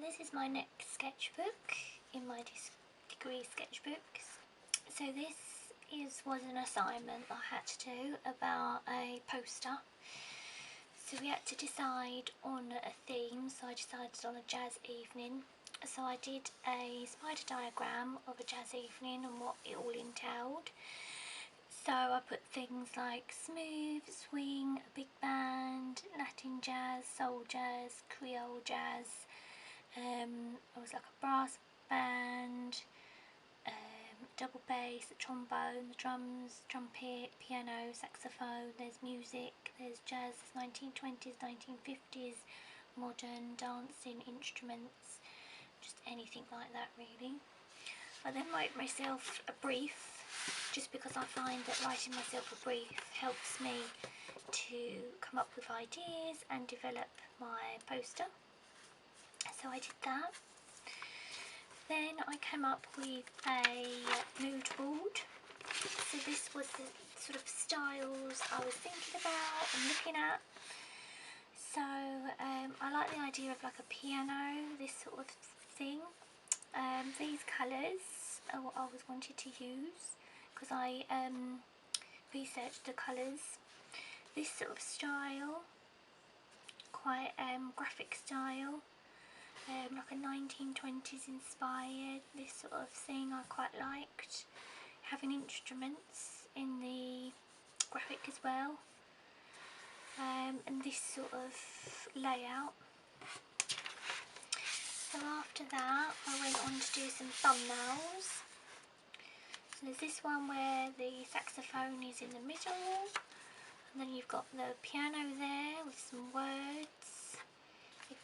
And this is my next sketchbook in my degree sketchbooks. So this was an assignment I had to do about a poster. So we had to decide on a theme, so I decided on a jazz evening. So I did a spider diagram of a jazz evening and what it all entailed. So I put things like smooth, swing, a big band, Latin jazz, soul jazz, Creole jazz. It was like a brass band, double bass, a trombone, the drums, trumpet, piano, saxophone. There's music, there's jazz, 1920s, 1950s, modern, dancing, instruments, just anything like that really. I then wrote myself a brief, just because I find that writing myself a brief helps me to come up with ideas and develop my poster. So I did that. Then I came up with a mood board. So this was the sort of styles I was thinking about and looking at. So I like the idea of like a piano, this sort of thing. These colours are what I was wanted to use because I researched the colours. This sort of style, quite graphic style, like a 1920s inspired, this sort of thing I quite liked. Having instruments in the graphic as well, and this sort of layout. So after that I went on to do some thumbnails. So there's this one where the saxophone is in the middle, and then you've got the piano there with some words.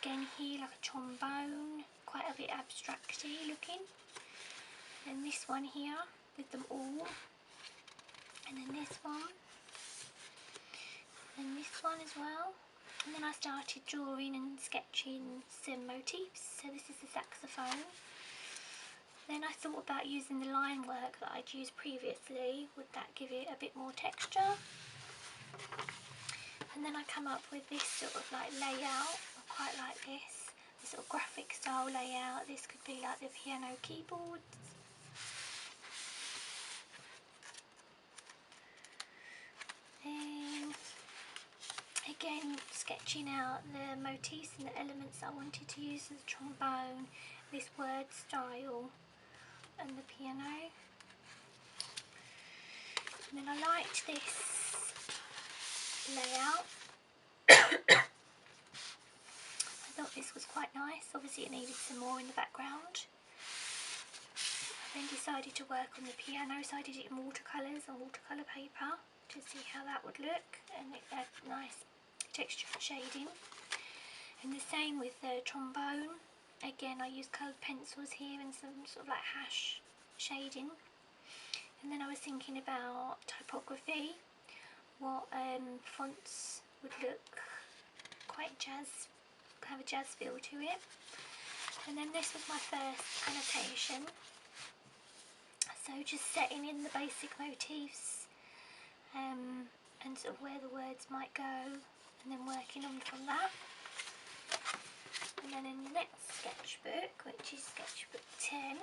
Again here like a trombone, quite a bit abstracty looking. And this one here with them all. And then this one. And this one as well. And then I started drawing and sketching some motifs. So this is the saxophone. Then I thought about using the line work that I'd used previously. Would that give it a bit more texture? And then I come up with this sort of like layout. I quite like this sort of graphic style layout. This could be like the piano keyboards. Then again sketching out the motifs and the elements I wanted to use, as the trombone, this word style and the piano. And then I liked this layout. I thought this was quite nice. Obviously it needed some more in the background. I then decided to work on the piano, so I did it in watercolours on watercolour paper to see how that would look, and it had nice texture and shading. And the same with the trombone. Again I used coloured pencils here and some sort of like hash shading. And then I was thinking about typography, what fonts would look quite jazz, have a jazz feel to it. And then this was my first annotation. So just setting in the basic motifs and sort of where the words might go, and then working on from that. And then in the next sketchbook, which is sketchbook 10,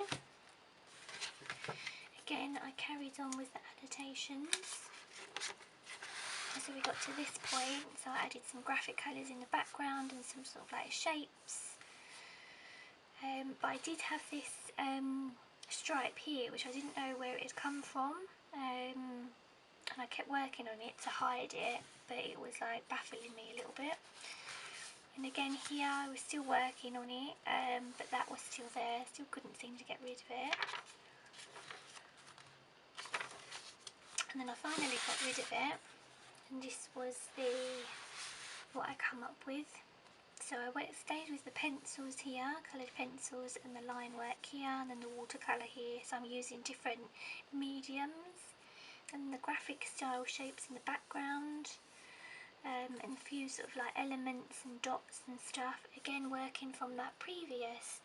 again I carried on with the annotations. So we got to this point, so I added some graphic colours in the background and some sort of like shapes. But I did have this stripe here which I didn't know where it had come from, and I kept working on it to hide it, but it was like baffling me a little bit. And again here I was still working on it, but that was still there, still couldn't seem to get rid of it. And then I finally got rid of it, and this was what I come up with. So I stayed with the pencils here, coloured pencils, and the line work here, and then the watercolour here. So I'm using different mediums, and the graphic style shapes in the background, and a few sort of like elements and dots and stuff. Again working from that previous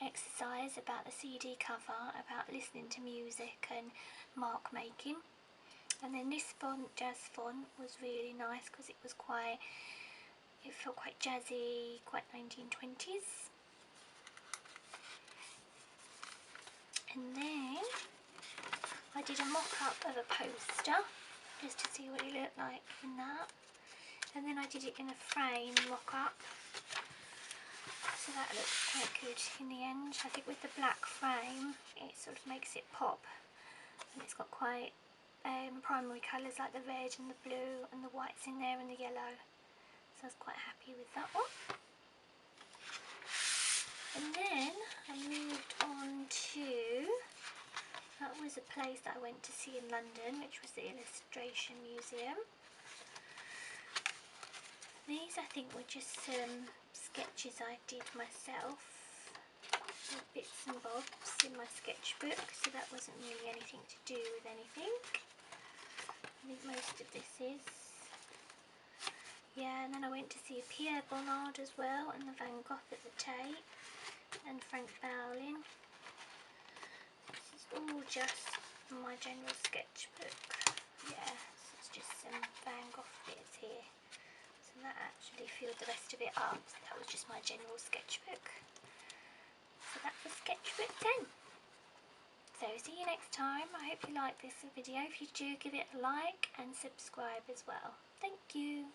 exercise about the CD cover, about listening to music and mark making. And then this font, jazz font, was really nice because it was quite It felt quite jazzy, quite 1920s. And then I did a mock-up of a poster just to see what it looked like in that. And then I did it in a frame mock-up. So that looks quite good in the end. I think with the black frame it sort of makes it pop. And it's got quite primary colours like the red and the blue and the whites in there and the yellow. So I was quite happy with that one. And then I moved on to, that was a place that I went to see in London, which was the Illustration Museum. These I think were just some sketches I did myself, bits and bobs in my sketchbook, so that wasn't really anything to do with anything. I think most of this is. Yeah, and then I went to see Pierre Bonnard as well, and the Van Gogh at the Tate, and Frank Bowling. This is all just my general sketchbook. Yeah, so it's just some Van Gogh bits here. So that actually filled the rest of it up. So that was just my general sketchbook. So that was sketchbook 10. So see you next time. I hope you like this video. If you do, give it a like and subscribe as well. Thank you.